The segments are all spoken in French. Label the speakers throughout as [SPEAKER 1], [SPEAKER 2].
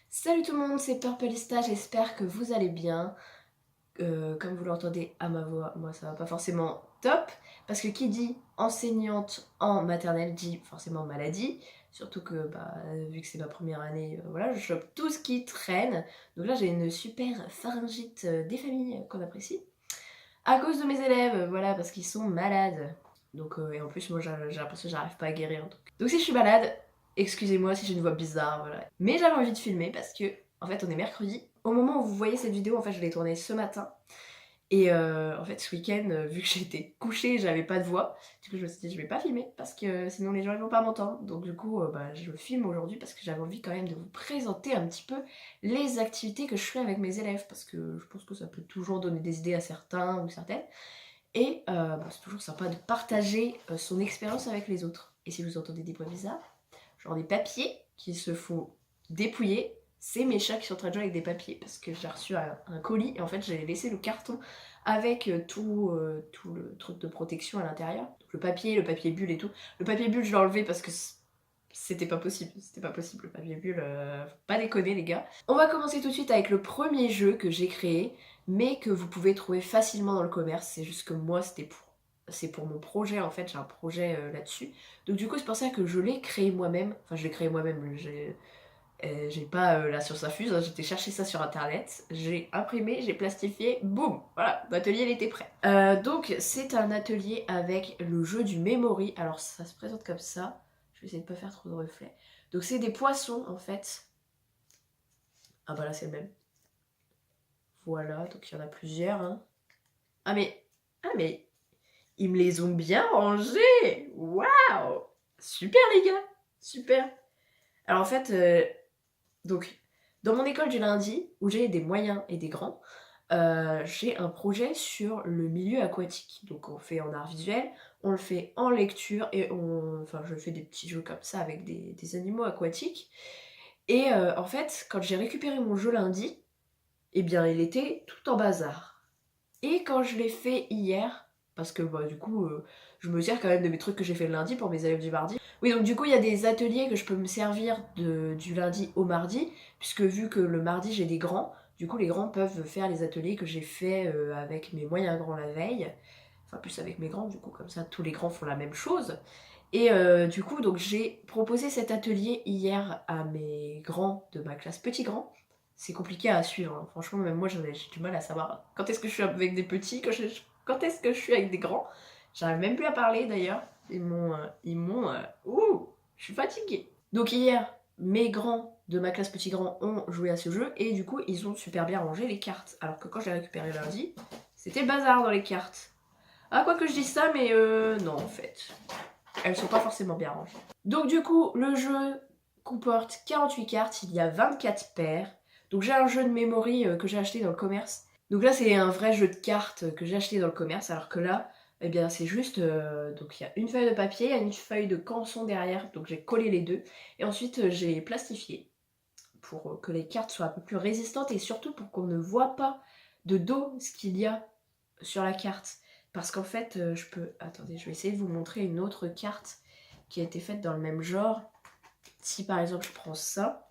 [SPEAKER 1] Salut tout le monde, c'est Purplista, j'espère que vous allez bien. Comme vous l'entendez à ma voix, moi ça va pas forcément top, parce que qui dit enseignante en maternelle dit forcément maladie, surtout que vu que c'est ma première année, voilà, je chope tout ce qui traîne. Donc là j'ai une super pharyngite des familles qu'on apprécie, à cause de mes élèves, voilà, parce qu'ils sont malades. Donc, et en plus moi j'ai l'impression que j'arrive pas à guérir. Donc si je suis malade, excusez-moi si j'ai une voix bizarre, voilà. Mais j'avais envie de filmer parce que, en fait, on est mercredi. Au moment où vous voyez cette vidéo, en fait, je l'ai tournée ce matin. Et en fait, ce week-end, vu que j'étais couchée, j'avais pas de voix. Du coup, je me suis dit, je vais pas filmer parce que sinon les gens ils vont pas m'entendre. Donc, du coup, je filme aujourd'hui parce que j'avais envie quand même de vous présenter un petit peu les activités que je fais avec mes élèves. Parce que je pense que ça peut toujours donner des idées à certains ou certaines. Et c'est toujours sympa de partager son expérience avec les autres. Et si vous entendez des bruits bizarres, genre des papiers qui se font dépouiller, c'est mes chats qui sont en train de jouer avec des papiers parce que j'ai reçu un colis et en fait j'ai laissé le carton avec tout le truc de protection à l'intérieur. Le papier bulle et tout. Le papier bulle je l'ai enlevé parce que c'était pas possible, le papier bulle, faut pas déconner les gars. On va commencer tout de suite avec le premier jeu que j'ai créé, mais que vous pouvez trouver facilement dans le commerce, c'est juste que moi c'est pour mon projet en fait, j'ai un projet là-dessus. Donc du coup c'est pour ça que je l'ai créé moi-même, enfin je l'ai créé moi-même, j'ai pas la science infuse, hein, j'étais chercher ça sur internet, j'ai imprimé, j'ai plastifié, boum, voilà, l'atelier il était prêt. Donc c'est un atelier avec le jeu du memory, alors ça se présente comme ça. Je vais essayer de pas faire trop de reflets. Donc c'est des poissons en fait. Ah bah là c'est le même. Voilà, donc il y en a plusieurs. Hein. Ah mais. Ah mais. Ils me les ont bien rangés. Waouh. Super les gars. Super. Alors en fait, donc dans mon école du lundi, où j'ai des moyens et des grands, j'ai un projet sur le milieu aquatique. Donc on fait en art visuel, on le fait en lecture et enfin je fais des petits jeux comme ça avec des animaux aquatiques. Et en fait, quand j'ai récupéré mon jeu lundi, eh bien il était tout en bazar. Et quand je l'ai fait hier, parce que du coup je me sers quand même de mes trucs que j'ai fait le lundi pour mes élèves du mardi. Oui, donc du coup il y a des ateliers que je peux me servir du lundi au mardi, puisque vu que le mardi j'ai des grands, du coup les grands peuvent faire les ateliers que j'ai fait avec mes moyens grands la veille, enfin plus avec mes grands du coup, comme ça tous les grands font la même chose. Et du coup donc j'ai proposé cet atelier hier à mes grands de ma classe petit grand. C'est compliqué à suivre, hein. Franchement même moi j'ai du mal à savoir quand est-ce que je suis avec des petits, quand est-ce que je suis avec des grands. J'arrive même plus à parler d'ailleurs. Ouh, je suis fatiguée. Donc hier, mes grands de ma classe petit grand ont joué à ce jeu et du coup ils ont super bien rangé les cartes. Alors que quand je l'ai récupéré lundi, c'était le bazar dans les cartes. Ah quoi que je dise ça, mais non en fait. Elles sont pas forcément bien rangées. Donc du coup, le jeu comporte 48 cartes, il y a 24 paires. Donc j'ai un jeu de memory que j'ai acheté dans le commerce. Donc là c'est un vrai jeu de cartes que j'ai acheté dans le commerce, alors que là, eh bien c'est juste, donc il y a une feuille de papier, il y a une feuille de canson derrière, donc j'ai collé les deux. Et ensuite j'ai plastifié pour que les cartes soient un peu plus résistantes et surtout pour qu'on ne voit pas de dos ce qu'il y a sur la carte. Parce qu'en fait, je peux... Attendez, je vais essayer de vous montrer une autre carte qui a été faite dans le même genre. Si par exemple je prends ça,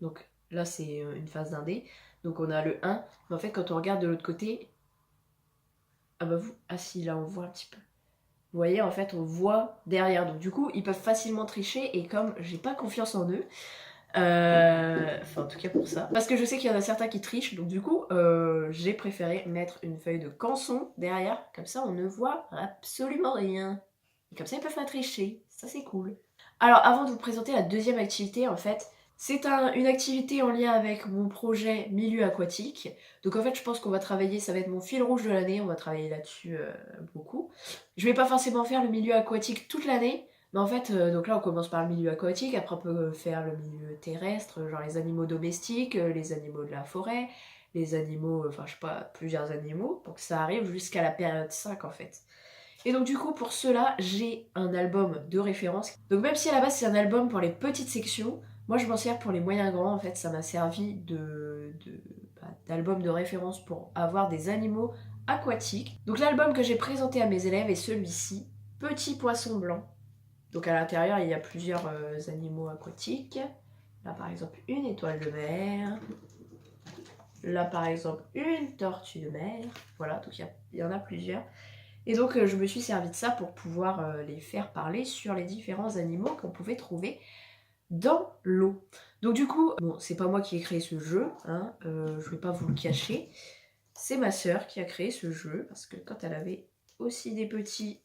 [SPEAKER 1] donc là c'est une phase d'un dé, donc on a le 1, mais en fait quand on regarde de l'autre côté, ah bah vous, ah si là on voit un petit peu. Vous voyez en fait on voit derrière, donc du coup ils peuvent facilement tricher et comme j'ai pas confiance en eux, enfin en tout cas pour ça, parce que je sais qu'il y en a certains qui trichent, donc du coup j'ai préféré mettre une feuille de canson derrière, comme ça on ne voit absolument rien. Et comme ça ils peuvent pas tricher, ça c'est cool. Alors avant de vous présenter la deuxième activité en fait, c'est une activité en lien avec mon projet milieu aquatique. Donc en fait je pense qu'on va travailler, ça va être mon fil rouge de l'année, on va travailler là-dessus beaucoup. Je vais pas forcément faire le milieu aquatique toute l'année, mais en fait, donc là on commence par le milieu aquatique, après on peut faire le milieu terrestre, genre les animaux domestiques, les animaux de la forêt, les animaux, enfin je sais pas, plusieurs animaux, pour que ça arrive jusqu'à la période 5 en fait. Et donc du coup pour cela j'ai un album de référence. Donc même si à la base c'est un album pour les petites sections, moi je m'en sers pour les moyens grands en fait, ça m'a servi d'album de référence pour avoir des animaux aquatiques. Donc l'album que j'ai présenté à mes élèves est celui-ci, Petit poisson blanc. Donc à l'intérieur il y a plusieurs animaux aquatiques. Là par exemple une étoile de mer. Là par exemple une tortue de mer. Voilà, donc il y en a plusieurs. Et donc je me suis servi de ça pour pouvoir les faire parler sur les différents animaux qu'on pouvait trouver dans l'eau. Donc du coup, bon, c'est pas moi qui ai créé ce jeu, hein, je vais pas vous le cacher. C'est ma sœur qui a créé ce jeu, parce que quand elle avait aussi des petits,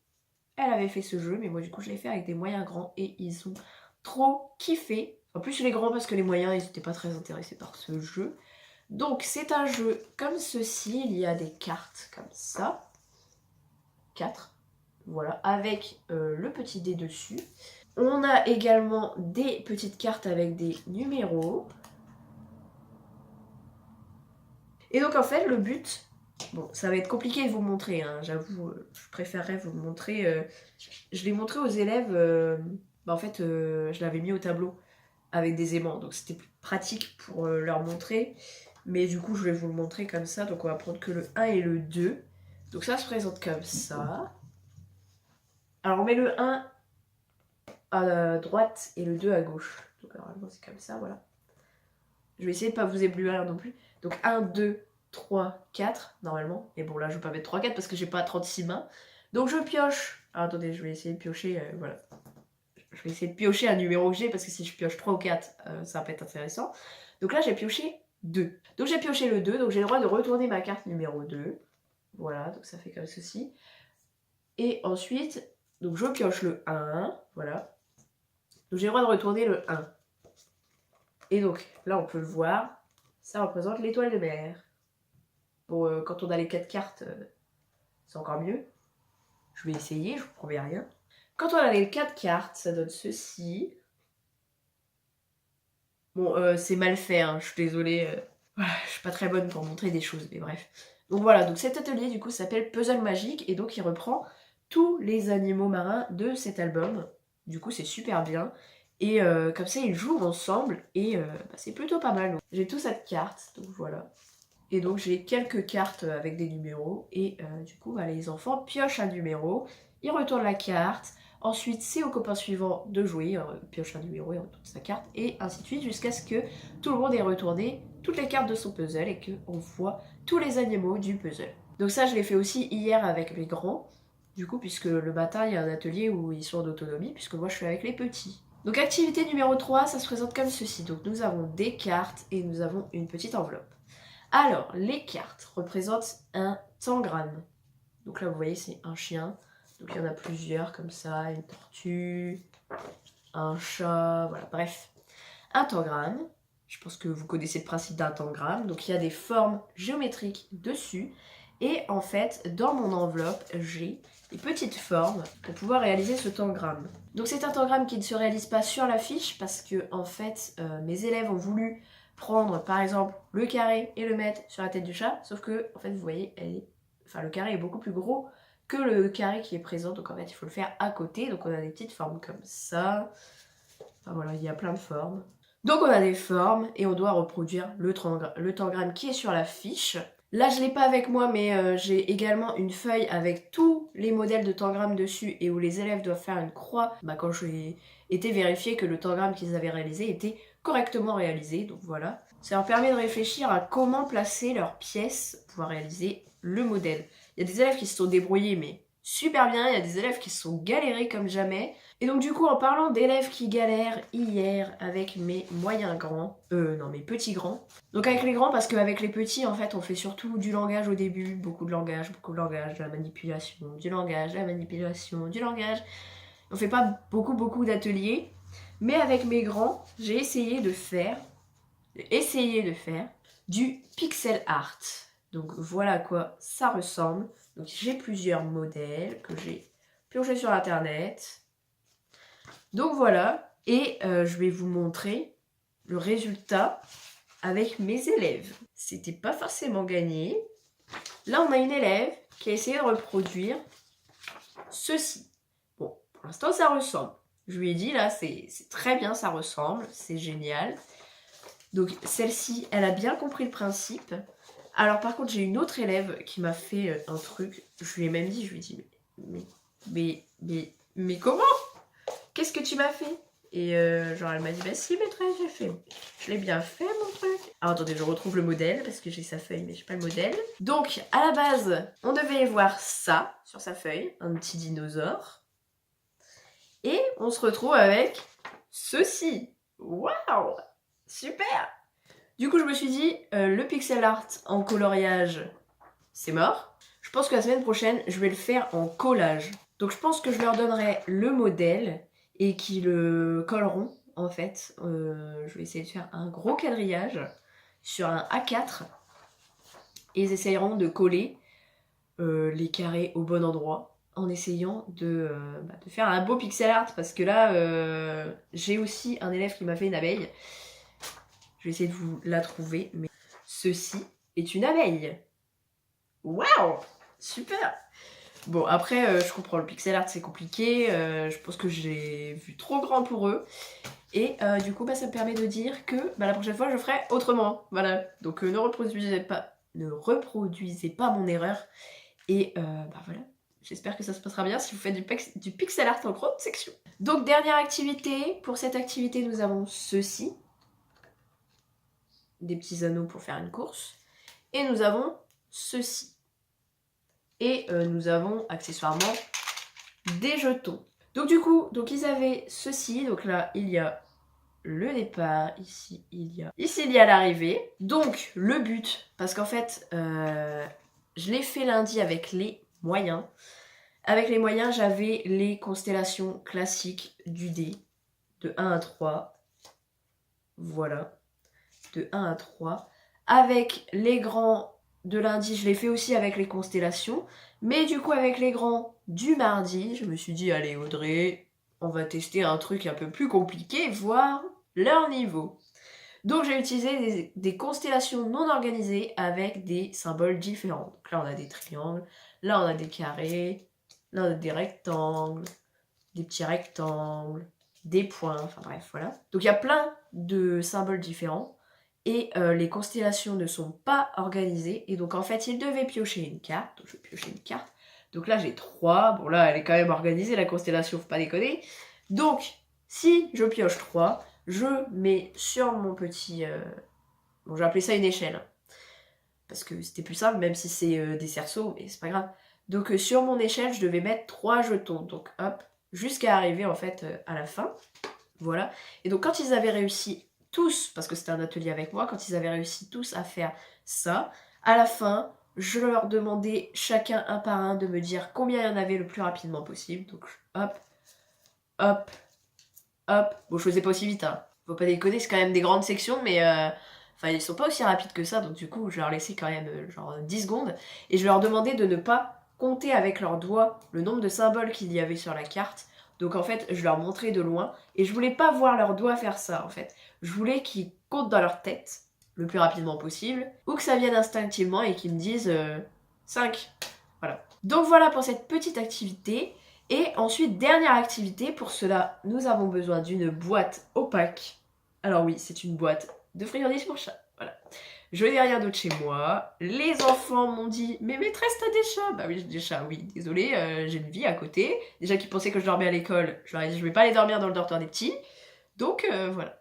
[SPEAKER 1] elle avait fait ce jeu, mais moi du coup je l'ai fait avec des moyens grands et ils ont trop kiffé. En plus les grands parce que les moyens ils n'étaient pas très intéressés par ce jeu. Donc c'est un jeu comme ceci, il y a des cartes comme ça. 4, voilà, avec le petit dé dessus. On a également des petites cartes avec des numéros. Et donc en fait le but, bon ça va être compliqué de vous montrer, hein, j'avoue, je préférerais vous le montrer. Je l'ai montré aux élèves, en fait je l'avais mis au tableau avec des aimants, donc c'était plus pratique pour leur montrer. Mais du coup je vais vous le montrer comme ça, donc on va prendre que le 1 et le 2. Donc ça se présente comme ça. Alors on met le 1 à droite et le 2 à gauche. Donc normalement c'est comme ça, voilà. Je vais essayer de pas vous éblouir non plus. Donc 1, 2, 3, 4 normalement. Et bon là je vais pas mettre 3, 4 parce que j'ai pas 36 mains. Donc je pioche. Alors, attendez, je vais essayer de piocher, voilà. Je vais essayer de piocher un numéro que j'ai parce que si je pioche 3 ou 4, ça va pas être intéressant. Donc là j'ai pioché 2. Donc j'ai pioché le 2, donc j'ai le droit de retourner ma carte numéro 2. Voilà, donc ça fait comme ceci. Et ensuite, donc je pioche le 1, voilà. Donc j'ai le droit de retourner le 1. Et donc là on peut le voir, ça représente l'étoile de mer. Bon, quand on a les 4 cartes, c'est encore mieux. Je vais essayer, je vous promets rien. Quand on a les 4 cartes, ça donne ceci. Bon, c'est mal fait, hein, je suis désolée. Voilà, je suis pas très bonne pour montrer des choses, mais bref. Donc voilà, donc cet atelier du coup s'appelle Puzzle Magique et donc il reprend tous les animaux marins de cet album. Du coup c'est super bien. Et comme ça ils jouent ensemble et c'est plutôt pas mal. J'ai toute cette carte, donc voilà. Et donc j'ai quelques cartes avec des numéros et du coup les enfants piochent un numéro, ils retournent la carte, ensuite c'est au copain suivant de jouer, pioche un numéro et retourne sa carte et ainsi de suite jusqu'à ce que tout le monde ait retourné toutes les cartes de son puzzle et qu'on voit tous les animaux du puzzle. Donc ça je l'ai fait aussi hier avec les grands, du coup puisque le matin il y a un atelier où ils sont en autonomie puisque moi je suis avec les petits. Donc activité numéro 3, ça se présente comme ceci. Donc nous avons des cartes et nous avons une petite enveloppe. Alors, les cartes représentent un tangramme. Donc là, vous voyez, c'est un chien. Donc il y en a plusieurs comme ça, une tortue, un chat, voilà, bref. Un tangramme. Je pense que vous connaissez le principe d'un tangramme. Donc il y a des formes géométriques dessus. Et en fait, dans mon enveloppe, j'ai des petites formes pour pouvoir réaliser ce tangramme. Donc c'est un tangramme qui ne se réalise pas sur la fiche parce que en fait, mes élèves ont voulu prendre par exemple le carré et le mettre sur la tête du chat, sauf que en fait vous voyez, le carré est beaucoup plus gros que le carré qui est présent, donc en fait il faut le faire à côté. Donc on a des petites formes comme ça. Enfin voilà, il y a plein de formes. Donc on a des formes et on doit reproduire le tangramme qui est sur la fiche. Là je l'ai pas avec moi mais j'ai également une feuille avec tous les modèles de tangramme dessus et où les élèves doivent faire une croix quand j'ai été vérifier que le tangramme qu'ils avaient réalisé était correctement réalisé. Donc voilà, ça leur permet de réfléchir à comment placer leurs pièces pour pouvoir réaliser le modèle. Il y a des élèves qui se sont débrouillés mais super bien, il y a des élèves qui se sont galérés comme jamais. Et donc du coup en parlant d'élèves qui galèrent, hier avec mes moyens grands, non mes petits grands, donc avec les grands parce qu'avec les petits en fait on fait surtout du langage au début, beaucoup de langage, de la manipulation, du langage, de la manipulation, du langage. On fait pas beaucoup d'ateliers, mais avec mes grands j'ai essayé de faire du pixel art. Donc voilà à quoi ça ressemble. Donc j'ai plusieurs modèles que j'ai pioché sur internet. Donc voilà, et je vais vous montrer le résultat avec mes élèves. C'était pas forcément gagné. Là, on a une élève qui a essayé de reproduire ceci. Bon, pour l'instant, ça ressemble. Je lui ai dit, là, c'est très bien, ça ressemble, c'est génial. Donc, celle-ci, elle a bien compris le principe. Alors, par contre, j'ai une autre élève qui m'a fait un truc. Je lui ai même dit, je lui ai dit, mais comment ? Qu'est-ce que tu m'as fait ? Et genre elle m'a dit bah si maîtresse j'ai fait. Je l'ai bien fait mon truc. Alors attendez, je retrouve le modèle parce que j'ai sa feuille mais j'ai pas le modèle. Donc à la base, on devait voir ça sur sa feuille, un petit dinosaure. Et on se retrouve avec ceci. Waouh! Super! Du coup je me suis dit, le pixel art en coloriage, c'est mort. Je pense que la semaine prochaine, je vais le faire en collage. Donc je pense que je leur donnerai le modèle et qu'ils le colleront en fait. Je vais essayer de faire un gros quadrillage sur un A4 et ils essayeront de coller les carrés au bon endroit en essayant de faire un beau pixel art parce que là j'ai aussi un élève qui m'a fait une abeille. Je vais essayer de vous la trouver, mais ceci est une abeille. Waouh! Super! Bon, après, je comprends, le pixel art c'est compliqué, je pense que j'ai vu trop grand pour eux. Et du coup, ça me permet de dire que la prochaine fois, je ferai autrement. Voilà, donc ne reproduisez pas mon erreur. Et voilà, j'espère que ça se passera bien si vous faites du pixel art en grande section. Donc, dernière activité. Pour cette activité, nous avons ceci. Des petits anneaux pour faire une course. Et nous avons ceci. Et nous avons accessoirement des jetons. Donc du coup, ils avaient ceci. Donc là, il y a le départ. Ici, il y a l'arrivée. Donc le but, parce qu'en fait, je l'ai fait lundi avec les moyens. Avec les moyens, j'avais les constellations classiques du dé. De 1 à 3. Voilà. De 1 à 3. Avec les grands de lundi, je l'ai fait aussi avec les constellations. Mais du coup, avec les grands du mardi, je me suis dit, allez Audrey, on va tester un truc un peu plus compliqué, voir leur niveau. Donc j'ai utilisé des constellations non organisées avec des symboles différents. Donc là, on a des triangles, là, on a des carrés, là, on a des rectangles, des petits rectangles, des points, enfin bref, voilà. Donc il y a plein de symboles différents. Et les constellations ne sont pas organisées. Et donc en fait, il devait piocher une carte. Donc je vais piocher une carte. Donc là, j'ai 3. Bon là, elle est quand même organisée, la constellation, faut pas déconner. Donc, si je pioche 3, je mets sur mon petit... Bon, je vais appeler ça une échelle. Parce que c'était plus simple, même si c'est des cerceaux, mais c'est pas grave. Donc sur mon échelle, je devais mettre 3 jetons. Donc hop, jusqu'à arriver en fait à la fin. Voilà. Et donc quand ils avaient réussi tous, parce que c'était un atelier avec moi, quand ils avaient réussi tous à faire ça, à la fin, je leur demandais chacun un par un de me dire combien il y en avait le plus rapidement possible. Donc hop, hop, hop. Bon, je faisais pas aussi vite, hein. Faut pas déconner, c'est quand même des grandes sections, mais enfin, ils sont pas aussi rapides que ça, donc du coup, je leur laissais quand même genre 10 secondes. Et je leur demandais de ne pas compter avec leurs doigts le nombre de symboles qu'il y avait sur la carte. Donc en fait, je leur montrais de loin. Et je voulais pas voir leurs doigts faire ça, en fait. Je voulais qu'ils comptent dans leur tête le plus rapidement possible. Ou que ça vienne instinctivement et qu'ils me disent 5. Voilà. Donc voilà pour cette petite activité. Et ensuite, dernière activité. Pour cela, nous avons besoin d'une boîte opaque. Alors oui, c'est une boîte de friandises pour chat. Voilà. Je n'ai rien d'autre chez moi. Les enfants m'ont dit, mais maîtresse, t'as des chats? Bah oui, j'ai des chats, oui. Désolée, j'ai une vie à côté. Déjà qu'ils pensaient que je dormais à l'école, je leur ai dit, je vais pas aller dormir dans le dortoir des petits. Donc voilà.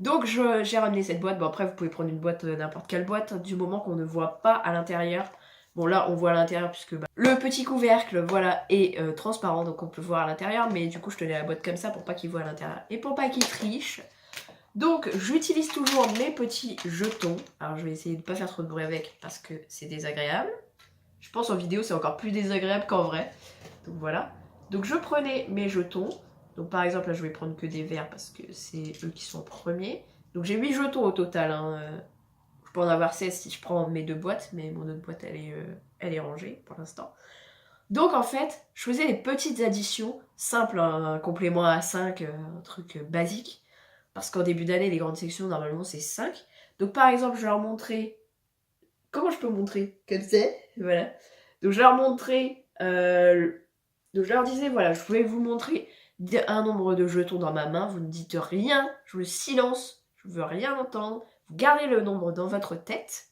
[SPEAKER 1] Donc j'ai ramené cette boîte. Bon après, vous pouvez prendre une boîte, n'importe quelle boîte, du moment qu'on ne voit pas à l'intérieur. Bon là, on voit à l'intérieur puisque le petit couvercle, voilà, est transparent, donc on peut voir à l'intérieur. Mais du coup, je tenais la boîte comme ça pour pas qu'ils voient à l'intérieur et pour pas qu'ils trichent. Donc j'utilise toujours mes petits jetons. Alors je vais essayer de ne pas faire trop de bruit avec parce que c'est désagréable. Je pense en vidéo c'est encore plus désagréable qu'en vrai. Donc voilà. Donc je prenais mes jetons. Donc par exemple là je vais prendre que des verts parce que c'est eux qui sont premiers. Donc j'ai 8 jetons au total. Hein. Je peux en avoir 16 si je prends mes 2 boîtes. Mais mon autre boîte elle est rangée pour l'instant. Donc en fait je faisais des petites additions simples. Un complément à 5, un truc basique. Parce qu'en début d'année, les grandes sections, normalement, c'est 5. Donc, par exemple, je leur montrais... Comment je peux montrer? Comme ça. Voilà. Donc, je leur montrais... Donc, je leur disais, voilà, je pouvais vous montrer un nombre de jetons dans ma main. Vous ne dites rien. Je le silence. Je veux rien entendre. Vous gardez le nombre dans votre tête.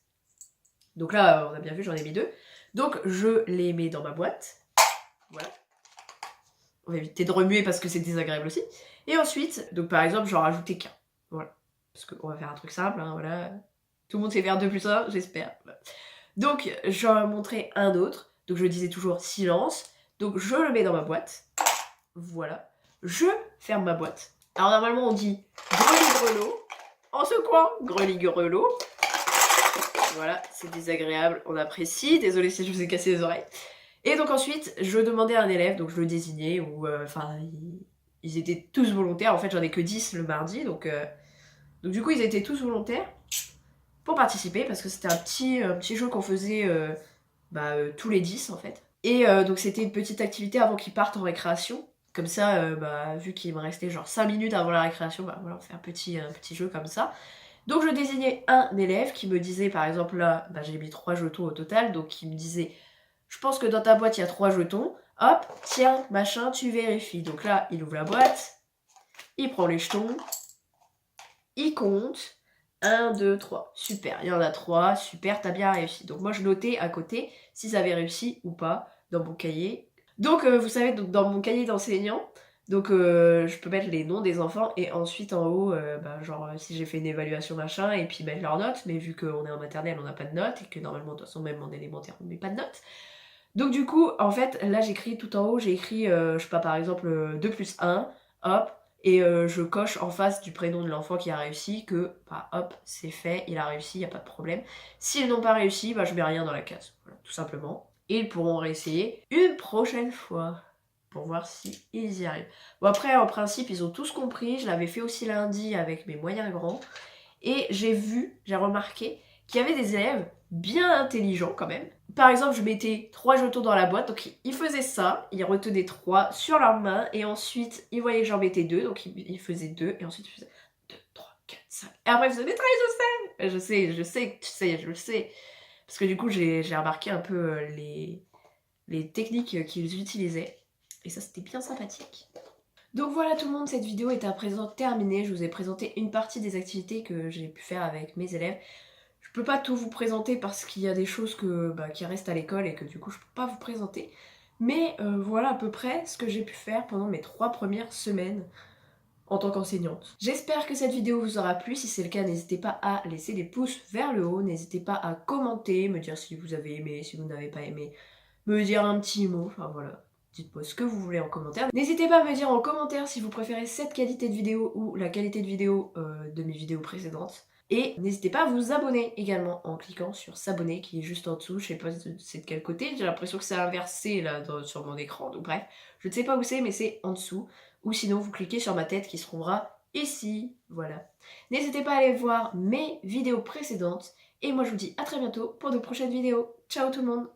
[SPEAKER 1] Donc là, on a bien vu, j'en ai mis 2. Donc, je les mets dans ma boîte. Voilà. On va éviter de remuer parce que c'est désagréable aussi. Et ensuite, donc par exemple, j'en rajoutais qu'un. Voilà. Parce qu'on va faire un truc simple, hein, voilà. Tout le monde sait faire 2 plus 1, j'espère. Donc, j'en montrais un autre. Donc, je disais toujours silence. Donc, je le mets dans ma boîte. Voilà. Je ferme ma boîte. Alors, normalement, on dit greli-grelot. En secouant, greli-grelot. Voilà, c'est désagréable, on apprécie. Désolée si je vous ai cassé les oreilles. Et donc ensuite, je demandais à un élève, donc je le désignais, ou enfin, ils étaient tous volontaires. En fait, j'en ai que 10 le mardi, donc du coup, ils étaient tous volontaires pour participer, parce que c'était un petit jeu qu'on faisait tous les 10 en fait. Et donc c'était une petite activité avant qu'ils partent en récréation. Comme ça, vu qu'il me restait genre 5 minutes avant la récréation, voilà, on fait un petit jeu comme ça. Donc je désignais un élève qui me disait, par exemple là, j'ai mis 3 jetons au total, donc il me disait, je pense que dans ta boîte il y a 3 jetons, hop, tiens, machin, tu vérifies. Donc là, il ouvre la boîte, il prend les jetons, il compte, 1, 2, 3, super, il y en a 3, super, t'as bien réussi. Donc moi je notais à côté s'ils avaient réussi ou pas dans mon cahier. Donc vous savez, donc, dans mon cahier d'enseignant, donc je peux mettre les noms des enfants et ensuite en haut, genre si j'ai fait une évaluation machin et puis mettre leurs notes, mais vu qu'on est en maternelle on n'a pas de notes et que normalement de toute façon même en élémentaire on met pas de notes. Donc du coup en fait là j'écris tout en haut, j'ai écrit je sais pas par exemple 2 plus 1, hop, et je coche en face du prénom de l'enfant qui a réussi que hop c'est fait, il a réussi, y a pas de problème. S'ils n'ont pas réussi, je mets rien dans la case, voilà, tout simplement. Et ils pourront réessayer une prochaine fois pour voir si ils y arrivent. Bon après en principe ils ont tous compris, je l'avais fait aussi lundi avec mes moyens grands et j'ai remarqué qu'il y avait des élèves bien intelligents quand même. Par exemple je mettais 3 jetons dans la boîte, donc ils faisaient ça, ils retenaient 3 sur leurs mains et ensuite ils voyaient que j'en mettais 2, donc ils faisaient 2 et ensuite ils faisaient 2, 3, 4, 5. Et après ils faisaient des traits, je sais, je sais. Parce que du coup j'ai remarqué un peu les techniques qu'ils utilisaient. Et ça, c'était bien sympathique. Donc voilà tout le monde, cette vidéo est à présent terminée. Je vous ai présenté une partie des activités que j'ai pu faire avec mes élèves. Je peux pas tout vous présenter parce qu'il y a des choses qui restent à l'école et que du coup je peux pas vous présenter. Mais voilà à peu près ce que j'ai pu faire pendant mes 3 premières semaines en tant qu'enseignante. J'espère que cette vidéo vous aura plu. Si c'est le cas, n'hésitez pas à laisser des pouces vers le haut. N'hésitez pas à commenter, me dire si vous avez aimé, si vous n'avez pas aimé, me dire un petit mot, enfin voilà. Dites-moi ce que vous voulez en commentaire. N'hésitez pas à me dire en commentaire si vous préférez cette qualité de vidéo ou la qualité de vidéo de mes vidéos précédentes. Et n'hésitez pas à vous abonner également en cliquant sur s'abonner qui est juste en dessous. Je sais pas c'est de quel côté, j'ai l'impression que c'est inversé là sur mon écran. Donc bref, je ne sais pas où c'est mais c'est en dessous. Ou sinon vous cliquez sur ma tête qui se trouvera ici. Voilà. N'hésitez pas à aller voir mes vidéos précédentes. Et moi je vous dis à très bientôt pour de prochaines vidéos. Ciao tout le monde!